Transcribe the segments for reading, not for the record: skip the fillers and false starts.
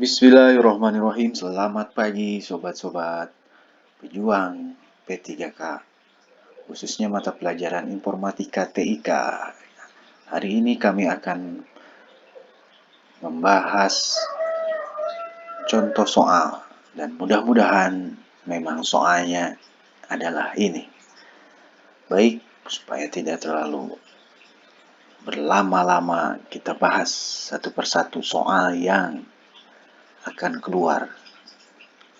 Bismillahirrahmanirrahim. Selamat pagi sobat-sobat pejuang P3K, khususnya mata pelajaran informatika TIK. Hari ini kami akan membahas contoh soal, dan mudah-mudahan memang soalnya adalah ini. Baik, supaya tidak terlalu berlama-lama, kita bahas satu persatu soal yang akan keluar.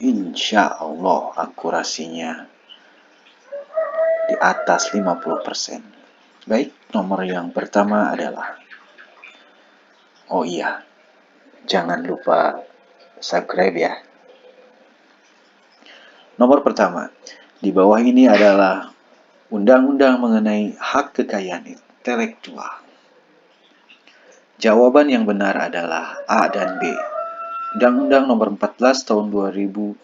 Insya Allah akurasinya di atas 50%. Baik, nomor yang pertama adalah, oh iya, jangan lupa subscribe ya. Nomor pertama, di bawah ini adalah undang-undang mengenai hak kekayaan intelektual. Jawaban yang benar adalah A dan B. Undang-Undang Nomor 14 Tahun 2001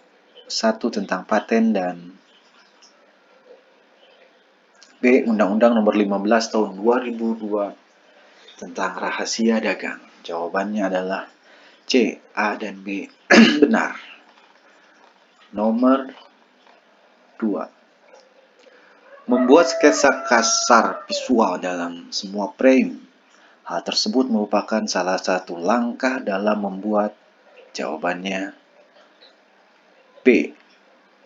tentang paten, dan B. Undang-Undang Nomor 15 Tahun 2002 tentang rahasia dagang. Jawabannya adalah C, A dan B benar. Nomor 2. Membuat sketsa kasar visual dalam semua frame. Hal tersebut merupakan salah satu langkah dalam membuat. Jawabannya B,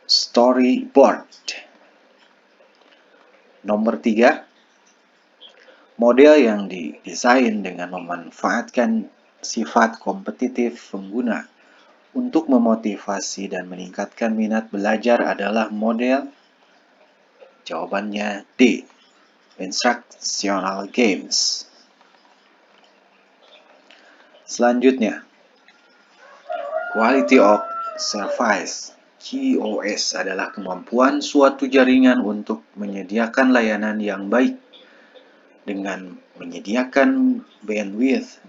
storyboard. Nomor 3. Model yang didesain dengan memanfaatkan sifat kompetitif pengguna untuk memotivasi dan meningkatkan minat belajar adalah model. Jawabannya D, instructional games. Selanjutnya, quality of service, QoS, adalah kemampuan suatu jaringan untuk menyediakan layanan yang baik dengan menyediakan bandwidth,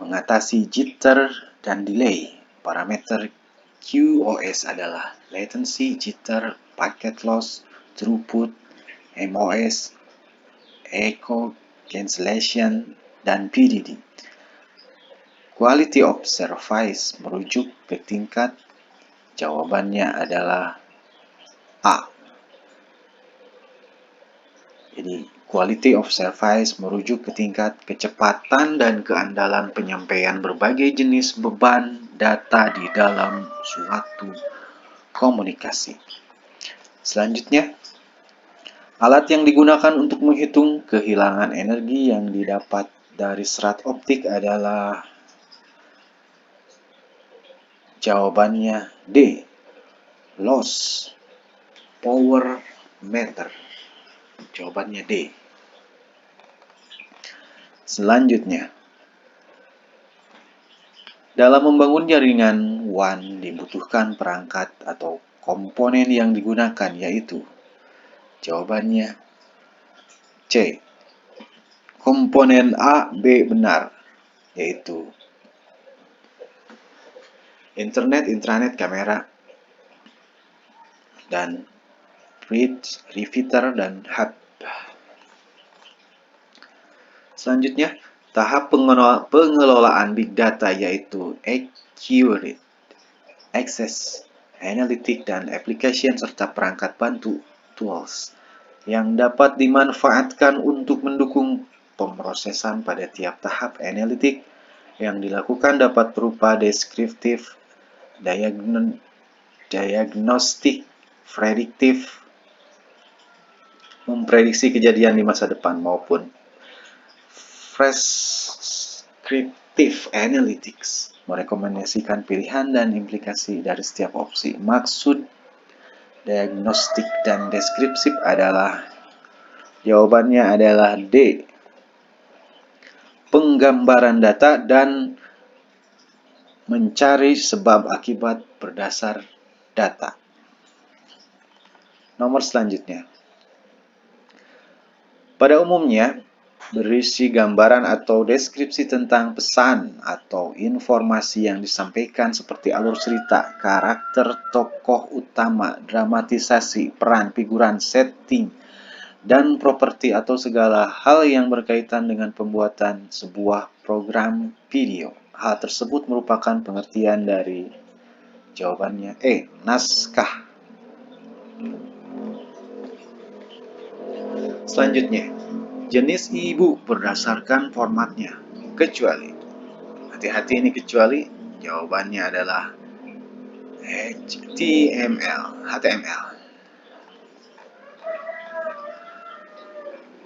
mengatasi jitter dan delay. Parameter QoS adalah latency, jitter, packet loss, throughput, MOS, echo cancellation, dan PDD. Quality of service merujuk ke tingkat. Jawabannya adalah A. Jadi, quality of service merujuk ke tingkat kecepatan dan keandalan penyampaian berbagai jenis beban data di dalam suatu komunikasi. Selanjutnya, alat yang digunakan untuk menghitung kehilangan energi yang didapat dari serat optik adalah. Jawabannya D, loss power meter. Jawabannya D. Selanjutnya, dalam membangun jaringan WAN dibutuhkan perangkat atau komponen yang digunakan, yaitu. Jawabannya C, komponen A, B benar, yaitu internet, intranet, kamera, dan bridge, repeater, dan hub. Selanjutnya, tahap pengelolaan big data, yaitu accurate, access, analytic, dan application, serta perangkat bantu, tools, yang dapat dimanfaatkan untuk mendukung pemrosesan pada tiap tahap analitik yang dilakukan dapat berupa deskriptif, diagnostik, prediktif, memprediksi kejadian di masa depan, maupun prescriptive analytics, merekomendasikan pilihan dan implikasi dari setiap opsi. Maksud diagnostik dan deskriptif adalah. Jawabannya adalah D, penggambaran data dan mencari sebab akibat berdasar data. Nomor selanjutnya, pada umumnya berisi gambaran atau deskripsi tentang pesan atau informasi yang disampaikan, seperti alur cerita, karakter tokoh utama, dramatisasi, peran, figuran, setting, dan properti atau segala hal yang berkaitan dengan pembuatan sebuah program video Hal tersebut merupakan pengertian dari jawabannya naskah. Selanjutnya, jenis ibu berdasarkan formatnya, kecuali. Hati-hati ini kecuali, jawabannya adalah HTML.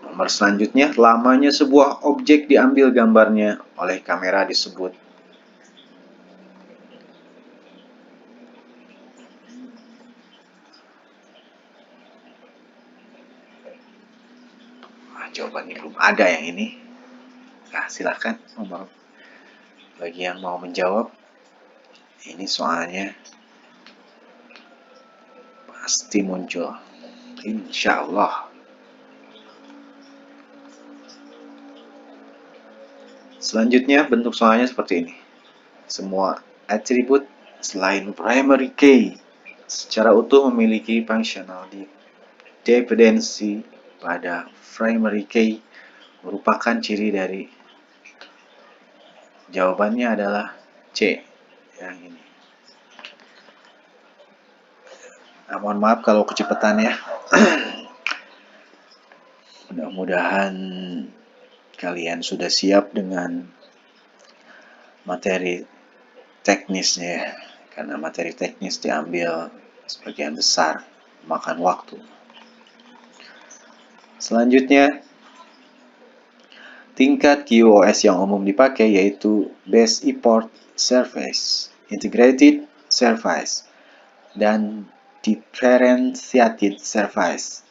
Nomor selanjutnya, lamanya sebuah objek diambil gambarnya oleh kamera disebut. Jawabannya belum ada yang ini. Nah, silahkan bagi yang mau menjawab. Ini soalnya pasti muncul, insya Allah. Selanjutnya bentuk soalnya seperti ini. Semua atribut selain primary key secara utuh memiliki functional dependency pada primary key merupakan ciri dari. Jawabannya adalah C yang ini. Mohon maaf kalau kecepatan ya. Mudah-mudahan kalian sudah siap dengan materi teknisnya ya. Karena materi teknis diambil sebagian besar makan waktu. Selanjutnya, tingkat QoS yang umum dipakai yaitu Base Import Service, Integrated Service, dan Differentiated Service.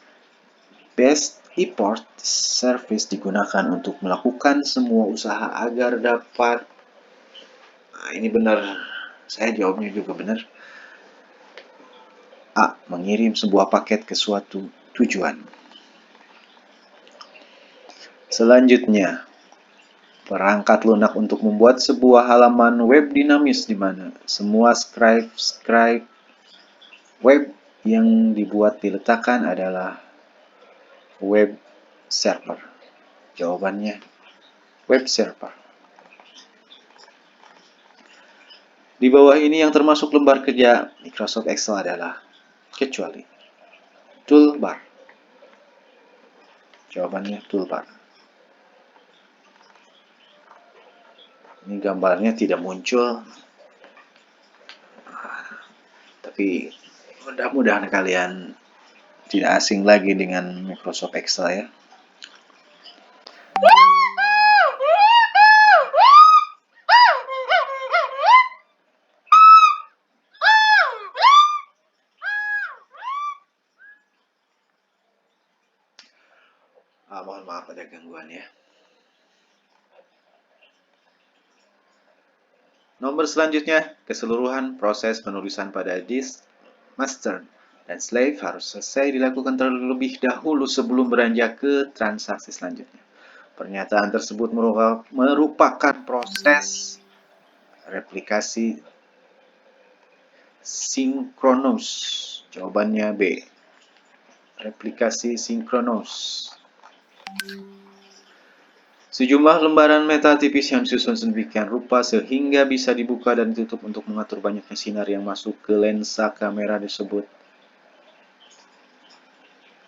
Base Import Service digunakan untuk melakukan semua usaha agar dapat. Ini benar, saya jawabnya juga benar. A. Mengirim sebuah paket ke suatu tujuan. Selanjutnya, perangkat lunak untuk membuat sebuah halaman web dinamis di mana semua script web yang dibuat diletakkan adalah web server. Jawabannya web server. Di bawah ini yang termasuk lembar kerja Microsoft Excel adalah kecuali toolbar. Jawabannya toolbar. Ini gambarnya tidak muncul, tapi mudah-mudahan kalian tidak asing lagi dengan Microsoft Excel ya. Mohon maaf ada gangguan ya. Nomor selanjutnya, keseluruhan proses penulisan pada disk master dan slave harus selesai dilakukan terlebih dahulu sebelum beranjak ke transaksi selanjutnya. Pernyataan tersebut merupakan proses replikasi sinkronus. Jawabannya B. Replikasi sinkronus. Sejumlah lembaran metal tipis yang disusun sedemikian rupa sehingga bisa dibuka dan ditutup untuk mengatur banyaknya sinar yang masuk ke lensa kamera disebut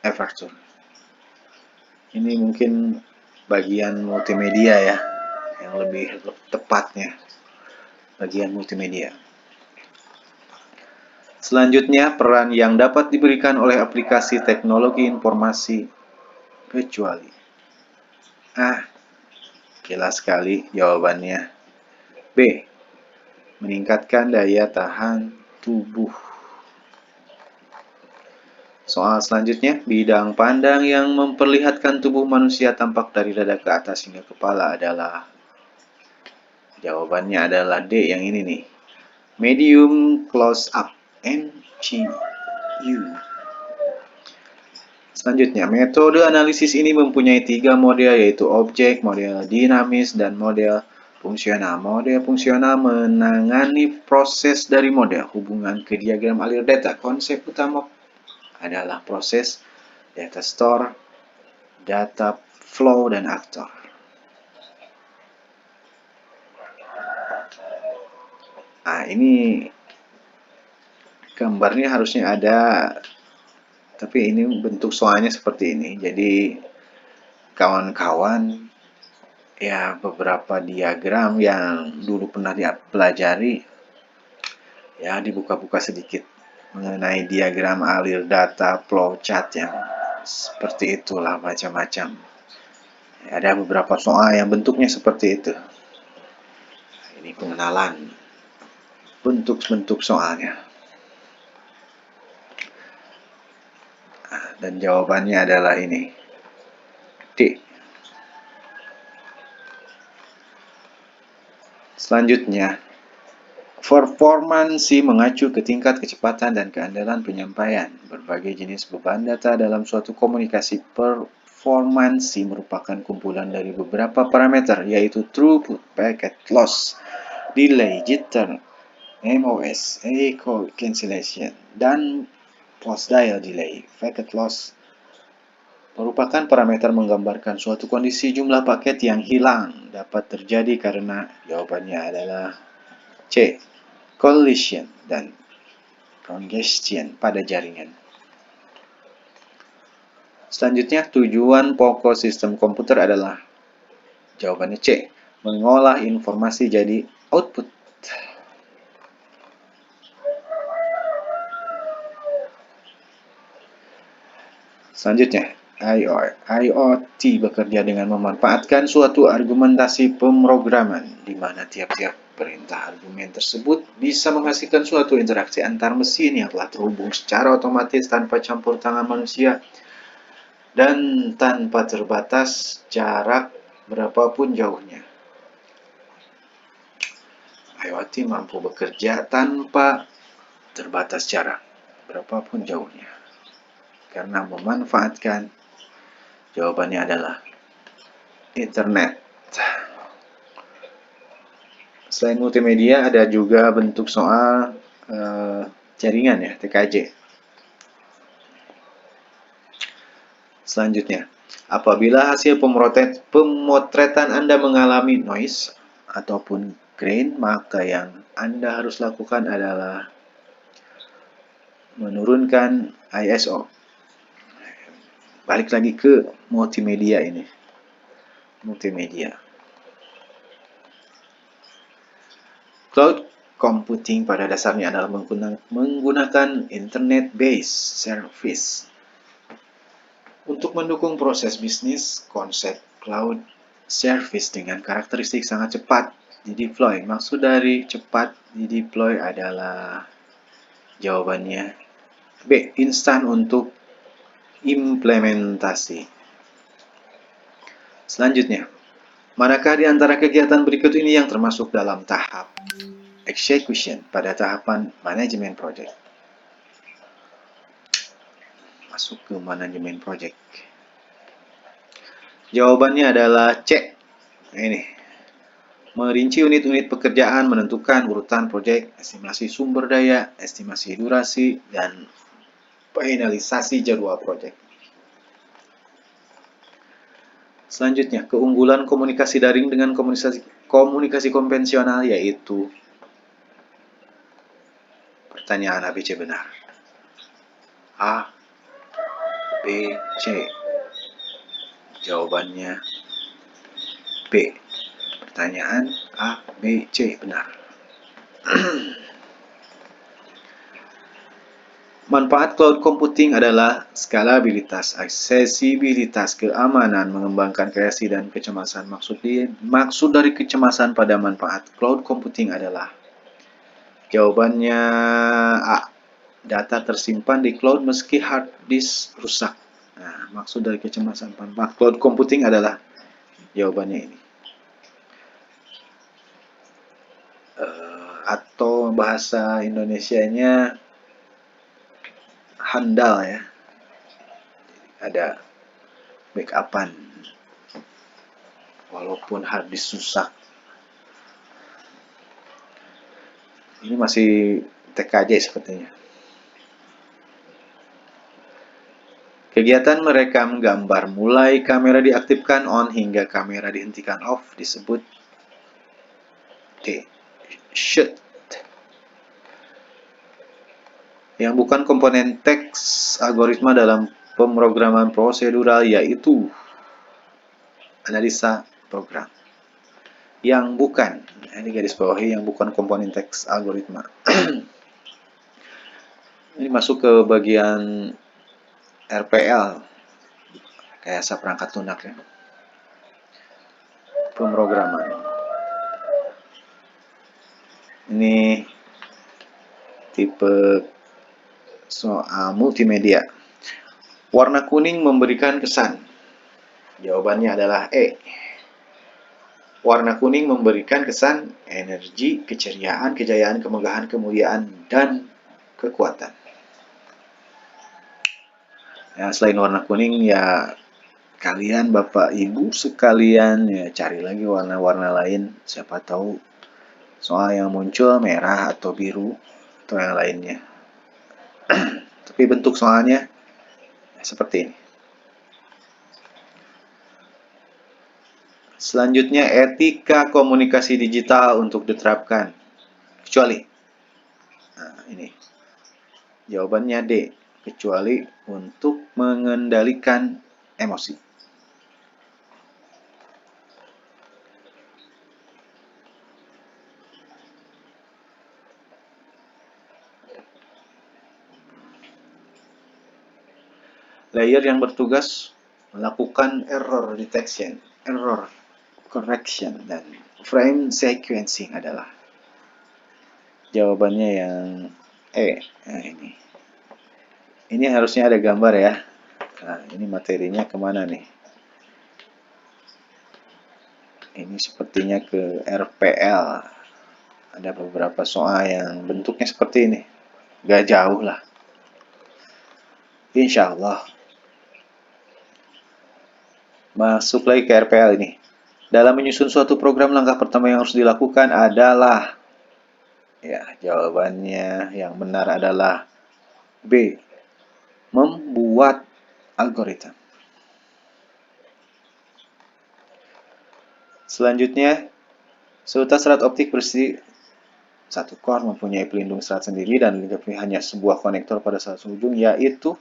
aperture. Ini mungkin bagian multimedia ya, yang lebih tepatnya bagian multimedia. Selanjutnya, peran yang dapat diberikan oleh aplikasi teknologi informasi kecuali. Jelas sekali jawabannya B. Meningkatkan daya tahan tubuh. Soal selanjutnya, bidang pandang yang memperlihatkan tubuh manusia tampak dari dada ke atas hingga kepala adalah. Jawabannya adalah D yang ini nih. Medium close up, MCU. Selanjutnya, metode analisis ini mempunyai 3 model yaitu objek, model dinamis, dan model fungsional. Model fungsional menangani proses dari model, hubungan ke diagram alir data. Konsep utama adalah proses, data store, data flow, dan aktor. Nah, ini gambarnya harusnya ada, tapi ini bentuk soalnya seperti ini. Jadi kawan-kawan, ya beberapa diagram yang dulu pernah dipelajari, ya dibuka-buka sedikit mengenai diagram alir data flowchart yang seperti itulah, macam-macam. Ya, ada beberapa soal yang bentuknya seperti itu. Ini pengenalan bentuk-bentuk soalnya. Dan jawabannya adalah ini, D. Selanjutnya, performansi mengacu ke tingkat kecepatan dan keandalan penyampaian berbagai jenis beban data dalam suatu komunikasi. Performansi merupakan kumpulan dari beberapa parameter, yaitu throughput, packet loss, delay, jitter, MOS, echo cancellation, dan post-dial delay. Packet loss merupakan parameter menggambarkan suatu kondisi jumlah paket yang hilang dapat terjadi karena jawabannya adalah C. Collision dan congestion pada jaringan. Selanjutnya, tujuan pokok sistem komputer adalah jawabannya C. Mengolah informasi jadi output. Selanjutnya, IoT bekerja dengan memanfaatkan suatu argumentasi pemrograman di mana tiap-tiap perintah argumen tersebut bisa menghasilkan suatu interaksi antar mesin yang telah terhubung secara otomatis tanpa campur tangan manusia dan tanpa terbatas jarak berapapun jauhnya. IoT mampu bekerja tanpa terbatas jarak berapapun jauhnya karena memanfaatkan, jawabannya adalah internet. Selain multimedia, ada juga bentuk soal jaringan ya, TKJ. Selanjutnya, apabila hasil pemotretan Anda mengalami noise ataupun grain, maka yang Anda harus lakukan adalah menurunkan ISO. Balik lagi ke multimedia ini. Multimedia. Cloud computing pada dasarnya adalah menggunakan internet-based service. Untuk mendukung proses bisnis, konsep cloud service dengan karakteristik sangat cepat dideploy. Maksud dari cepat dideploy adalah jawabannya B. Instan untuk implementasi. Selanjutnya, manakah di antara kegiatan berikut ini yang termasuk dalam tahap execution pada tahapan manajemen project? Masuk ke manajemen project. Jawabannya adalah C. Ini. Merinci unit-unit pekerjaan, menentukan urutan proyek, estimasi sumber daya, estimasi durasi, dan finalisasi jadwal proyek. Selanjutnya, keunggulan komunikasi daring dengan komunikasi konvensional yaitu pertanyaan A, B, C benar. A, B, C. Jawabannya B. Pertanyaan A, B, C benar. Manfaat cloud computing adalah skalabilitas, aksesibilitas, keamanan, mengembangkan kreasi dan kecemasan. Maksud dari kecemasan pada manfaat cloud computing adalah jawabannya A. Data tersimpan di cloud meski hard disk rusak. Nah, maksud dari kecemasan manfaat cloud computing adalah jawabannya ini. Atau bahasa Indonesianya handal ya, ada backupan walaupun hard disk rusak. Ini masih TKJ sepertinya. Kegiatan merekam gambar mulai kamera diaktifkan on hingga kamera dihentikan off disebut D. Shoot. Yang bukan komponen teks algoritma dalam pemrograman prosedural yaitu analisa program. Yang bukan, ini garis bawahi, yang bukan komponen teks algoritma. Ini masuk ke bagian RPL, rekayasa perangkat lunak ya. Pemrograman. Ini tipe soal multimedia. Warna kuning memberikan kesan. Jawabannya adalah E. Warna kuning memberikan kesan energi, keceriaan, kejayaan, kemegahan, kemuliaan, dan kekuatan. Ya, selain warna kuning ya kalian Bapak Ibu sekalian ya cari lagi warna-warna lain. Siapa tahu soal yang muncul merah atau biru atau yang lainnya. Tapi bentuk soalnya seperti ini. Selanjutnya, etika komunikasi digital untuk diterapkan. Kecuali. Nah, ini. Jawabannya D. Kecuali untuk mengendalikan emosi. Layer yang bertugas melakukan error detection, error correction, dan frame sequencing adalah jawabannya yang E. Nah, ini harusnya ada gambar ya. Nah, ini materinya kemana nih? Ini sepertinya ke RPL. Ada beberapa soal yang bentuknya seperti ini. Gak jauh lah. Insya Allah. Masuk lagi ke RPL ini. Dalam menyusun suatu program, langkah pertama yang harus dilakukan adalah, ya, jawabannya yang benar adalah B. Membuat algoritma. Selanjutnya, seutas serat optik bersih satu core mempunyai pelindung serat sendiri dan dilengkapi hanya sebuah konektor pada satu ujung, yaitu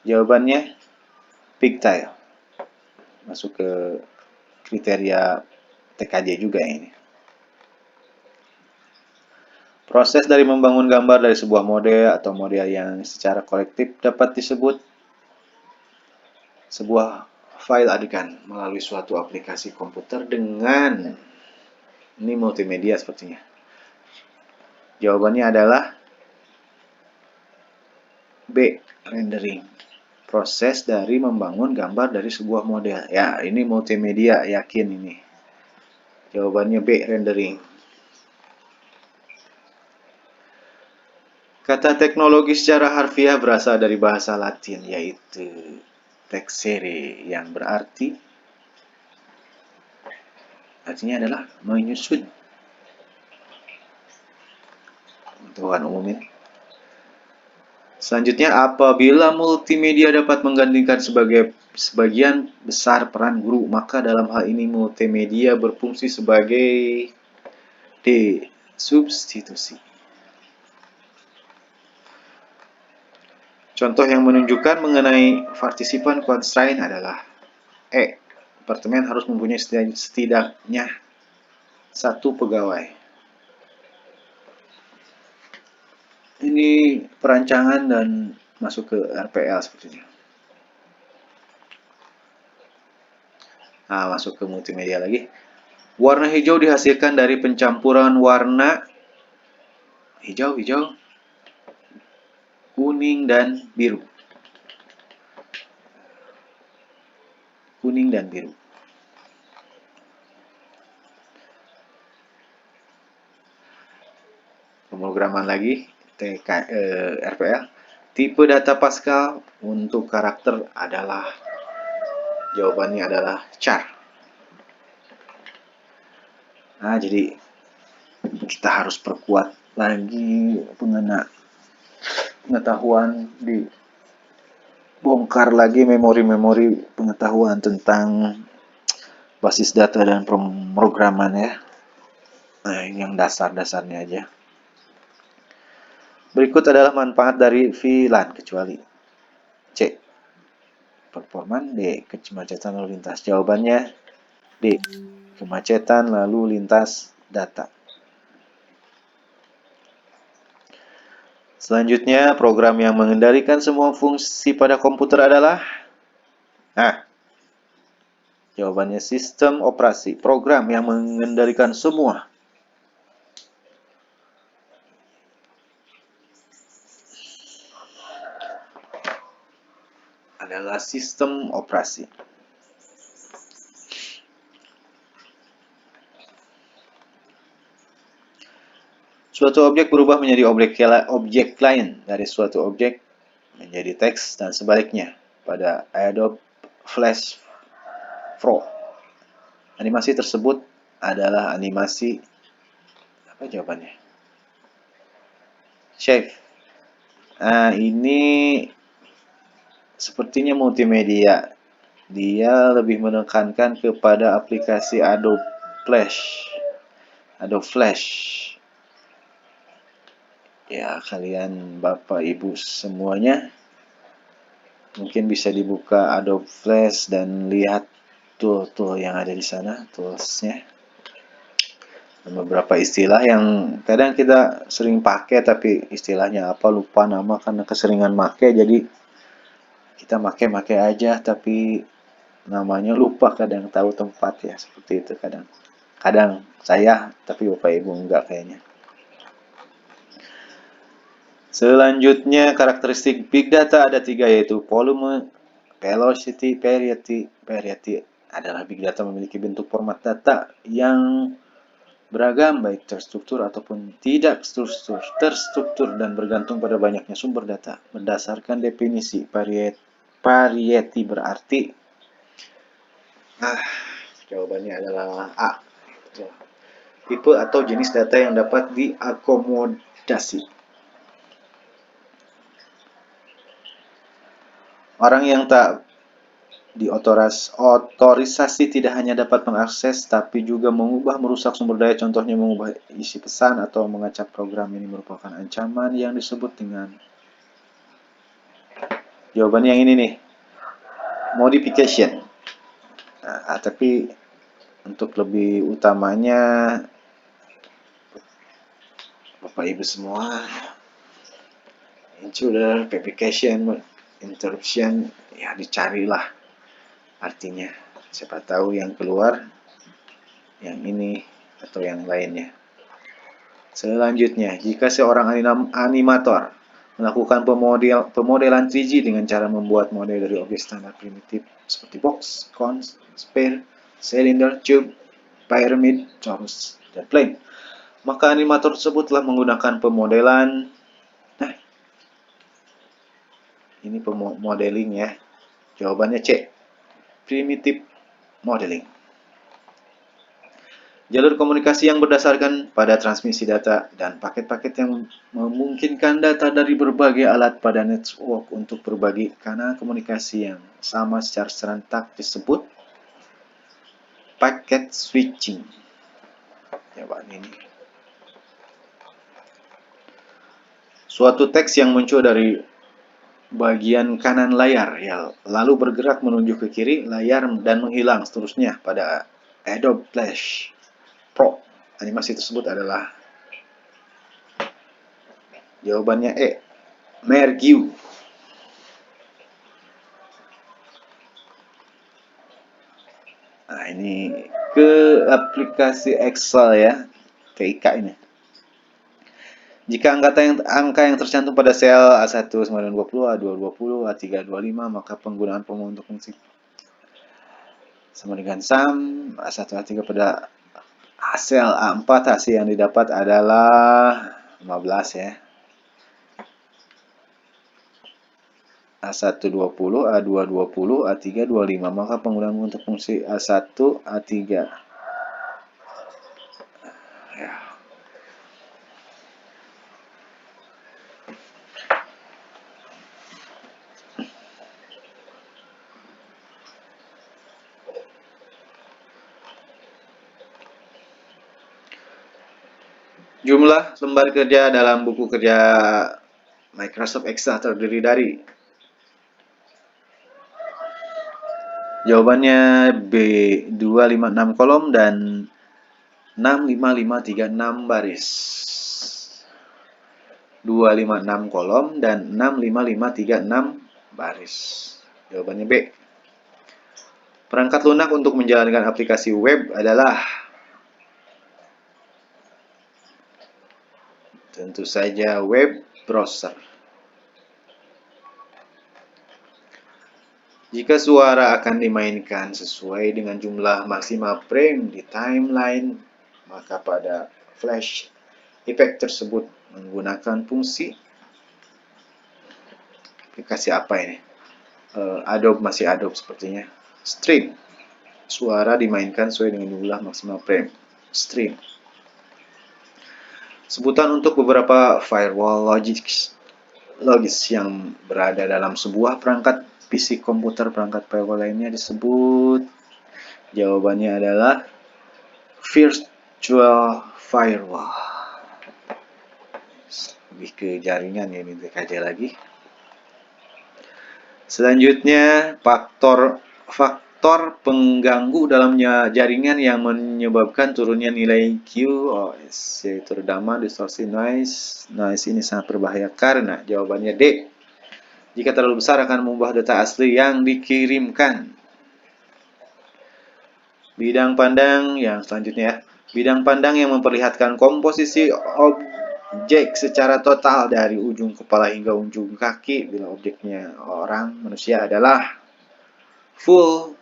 jawabannya pigtail. Masuk ke kriteria TKJ juga ini. Proses dari membangun gambar dari sebuah model atau model yang secara kolektif dapat disebut sebuah file adegan melalui suatu aplikasi komputer dengan ini multimedia sepertinya. Jawabannya adalah B. Rendering. Proses dari membangun gambar dari sebuah model. Ya, ini multimedia, yakin ini. Jawabannya B. Rendering. Kata teknologi secara harfiah berasal dari bahasa Latin, yaitu texere, yang berarti artinya adalah menyusun. Tuhan umumin. Selanjutnya, apabila multimedia dapat menggantikan sebagian besar peran guru, maka dalam hal ini multimedia berfungsi sebagai D. Substitusi. Contoh yang menunjukkan mengenai partisipan constraint adalah E. Departemen harus mempunyai setidaknya satu pegawai. Ini perancangan dan masuk ke RPL sepertinya. Nah, masuk ke multimedia lagi. Warna hijau dihasilkan dari pencampuran warna hijau, kuning, dan biru. Kuning dan biru. Pemrograman lagi, RPL. Tipe data Pascal untuk karakter adalah, jawabannya adalah char. Nah, jadi kita harus perkuat lagi pengetahuan, dibongkar lagi memori-memori pengetahuan tentang basis data dan pemrograman ya. Nah, yang dasar-dasarnya aja. Berikut adalah manfaat dari VLAN kecuali C. Performan. D. Kemacetan lalu lintas. Jawabannya D. Kemacetan lalu lintas data. Selanjutnya, program yang mengendalikan semua fungsi pada komputer adalah jawabannya sistem operasi. Program yang mengendalikan semua adalah sistem operasi. Suatu objek berubah menjadi objek lain dari suatu objek menjadi teks dan sebaliknya pada Adobe Flash Pro. Animasi tersebut adalah animasi apa jawabannya? Shave. Nah, ini sepertinya multimedia. Dia lebih menekankan kepada aplikasi Adobe Flash. Adobe Flash. Ya, kalian Bapak Ibu semuanya mungkin bisa dibuka Adobe Flash dan lihat tool-tool yang ada di sana, toolsnya. Beberapa istilah yang kadang kita sering pakai tapi istilahnya apa lupa nama karena keseringan make, jadi kita make aja tapi namanya lupa, kadang tahu tempat ya, seperti itu kadang saya, tapi Bapak Ibu enggak kayaknya. Selanjutnya, karakteristik big data ada 3, yaitu volume, velocity, variety. Variety adalah big data memiliki bentuk format data yang beragam, baik terstruktur ataupun tidak terstruktur dan bergantung pada banyaknya sumber data. Berdasarkan definisi variety berarti jawabannya adalah A. Tipe atau jenis data yang dapat diakomodasi. Orang yang tak diotorisasi tidak hanya dapat mengakses, tapi juga mengubah, merusak sumber daya, contohnya mengubah isi pesan atau mengacak program. Ini merupakan ancaman yang disebut dengan jawabannya yang ini nih, modification. Nah, tapi untuk lebih utamanya Bapak Ibu semua, intruder, application, interruption, ya dicarilah artinya. Siapa tahu yang keluar yang ini atau yang lainnya. Selanjutnya, jika seorang animator melakukan pemodelan 3D dengan cara membuat model dari objek standar primitif seperti box, cone, sphere, cylinder, tube, pyramid, torus, dan plane, maka animator tersebut telah menggunakan pemodelan. Nah, ini pemodeling ya. Jawabannya C. Primitive modeling. Jalur komunikasi yang berdasarkan pada transmisi data dan paket-paket yang memungkinkan data dari berbagai alat pada network untuk berbagi kanal komunikasi yang sama secara serentak disebut packet switching. Jawaban ini. Suatu teks yang muncul dari bagian kanan layar ya, lalu bergerak menuju ke kiri layar dan menghilang seterusnya pada Adobe Flash Pro. Animasi tersebut adalah jawabannya E. Merge. Nah, ini ke aplikasi Excel ya, TIK ini. Jika angka yang tercantum pada sel A1 920, A220, A325, maka penggunaan pemohon untuk fungsi sama dengan sum A1 A3 pada sel A4, hasil yang didapat adalah 15 ya. A120, A220, A325, maka penggunaan untuk fungsi A1, A3. Ya. Jumlah lembar kerja dalam buku kerja Microsoft Excel terdiri dari, jawabannya B, 256 kolom dan 65536 baris. 256 kolom dan 65536 baris. Jawabannya B. Perangkat lunak untuk menjalankan aplikasi web adalah, tentu saja web browser. Jika suara akan dimainkan sesuai dengan jumlah maksimal frame di timeline, maka pada flash efek tersebut menggunakan fungsi aplikasi apa ini? Adobe, masih Adobe sepertinya. Stream. Suara dimainkan sesuai dengan jumlah maksimal frame. Stream. Sebutan untuk beberapa firewall logis yang berada dalam sebuah perangkat PC komputer. Perangkat firewall lainnya disebut, jawabannya adalah virtual firewall. Lebih ke jaringan ya, ini kaji lagi. Selanjutnya, faktor pengganggu dalam jaringan yang menyebabkan turunnya nilai QoS, yaitu terutama distorsi noise. Noise ini sangat berbahaya karena, jawabannya D, jika terlalu besar akan mengubah data asli yang dikirimkan. Bidang pandang yang selanjutnya ya. Bidang pandang yang memperlihatkan komposisi objek secara total dari ujung kepala hingga ujung kaki bila objeknya orang, manusia, adalah full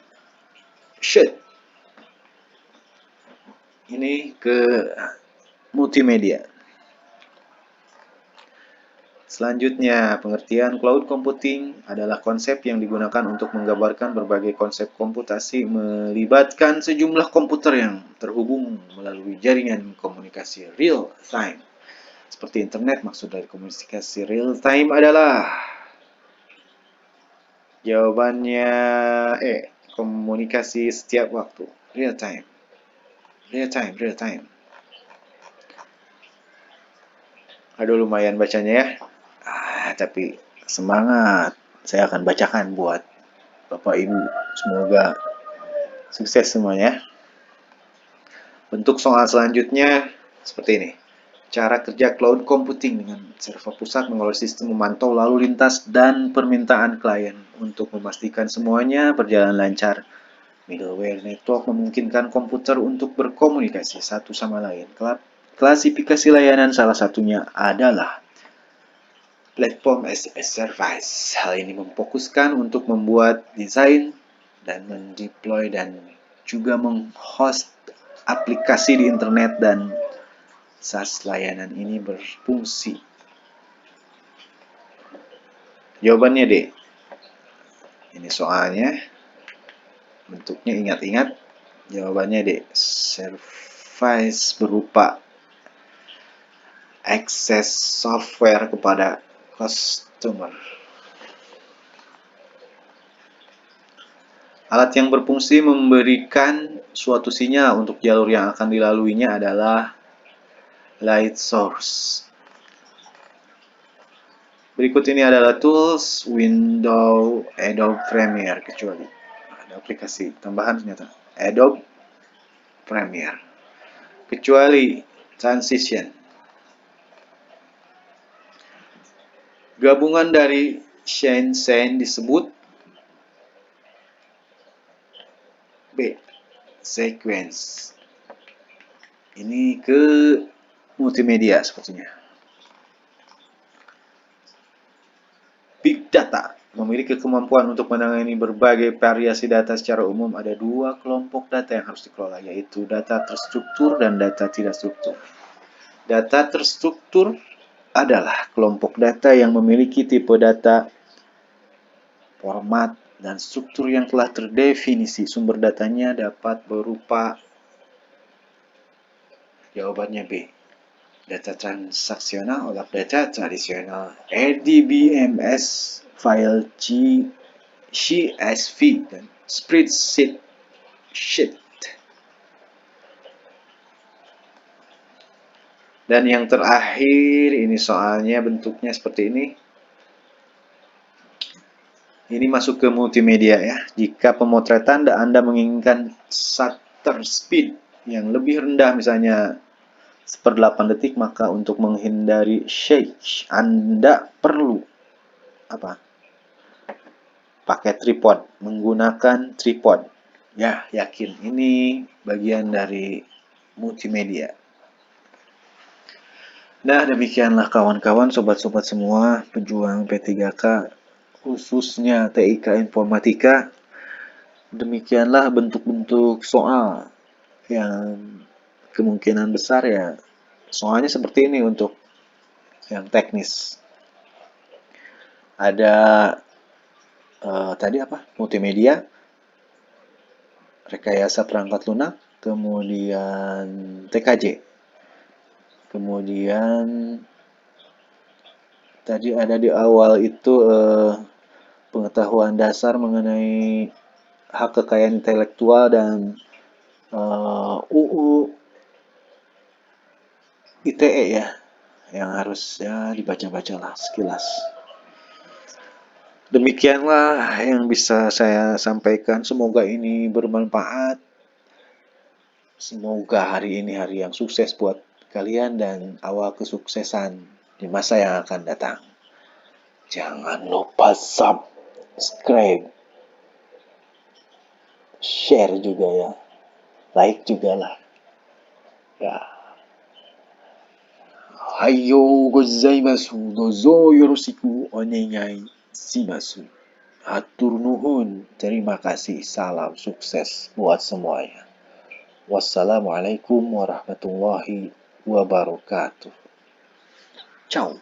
shot. Ini ke multimedia. Selanjutnya, pengertian cloud computing adalah konsep yang digunakan untuk menggambarkan berbagai konsep komputasi melibatkan sejumlah komputer yang terhubung melalui jaringan komunikasi real time. Seperti internet, maksud dari komunikasi real time adalah, jawabannya E, komunikasi setiap waktu, real time. Real time. Aduh, lumayan bacanya ya. Tapi semangat. Saya akan bacakan buat Bapak Ibu. Semoga sukses semuanya. Bentuk soal selanjutnya seperti ini. Cara kerja cloud computing dengan server pusat mengelola sistem memantau lalu lintas dan permintaan klien untuk memastikan semuanya berjalan lancar. Middleware network memungkinkan komputer untuk berkomunikasi satu sama lain. Klasifikasi layanan salah satunya adalah platform as a service. Hal ini memfokuskan untuk membuat desain dan mendeploy dan juga menghost aplikasi di internet, dan SaaS layanan ini berfungsi. Jawabannya D. Ini soalnya bentuknya ingat-ingat. Jawabannya D. Service berupa akses software kepada customer. Alat yang berfungsi memberikan suatu sinyal untuk jalur yang akan dilaluinya adalah light source. Berikut ini adalah tools window Adobe Premiere, kecuali ada aplikasi tambahan ternyata Adobe Premiere, kecuali transition. Gabungan dari scene disebut B, sequence. Ini ke multimedia sepertinya. Big data memiliki kemampuan untuk menangani berbagai variasi data. Secara umum ada dua kelompok data yang harus dikelola, yaitu data terstruktur dan data tidak struktur. Data terstruktur adalah kelompok data yang memiliki tipe data, format, dan struktur yang telah terdefinisi. Sumber datanya dapat berupa, jawabannya B, data transaksional, olah data tradisional, RDBMS, file CSV, dan spreadsheet. Dan yang terakhir, ini soalnya bentuknya seperti ini. Ini masuk ke multimedia ya. Jika pemotretan Anda menginginkan shutter speed yang lebih rendah, misalnya 1/8 detik, maka untuk menghindari shake, Anda perlu apa? Pakai tripod, menggunakan tripod. Ya, yakin ini bagian dari multimedia. Nah, demikianlah kawan-kawan, sobat-sobat semua, pejuang P3K, khususnya TIK Informatika. Demikianlah bentuk-bentuk soal yang kemungkinan besar ya, soalnya seperti ini untuk yang teknis. Ada tadi apa? Multimedia, rekayasa perangkat lunak, kemudian TKJ. Kemudian tadi ada di awal itu pengetahuan dasar mengenai hak kekayaan intelektual dan UU ITE ya, yang harus ya dibaca-bacalah sekilas. Demikianlah yang bisa saya sampaikan. Semoga ini bermanfaat. Semoga hari ini hari yang sukses buat kalian dan awal kesuksesan di masa yang akan datang. Jangan lupa subscribe, share juga ya, like juga lah. Ya, hayo gozaimasu, dozo yoroshiku onegai shimasu. Hatur nuhun, terima kasih, salam sukses buat semuanya. Wassalamualaikum warahmatullahi wabarakatuh. Ciao.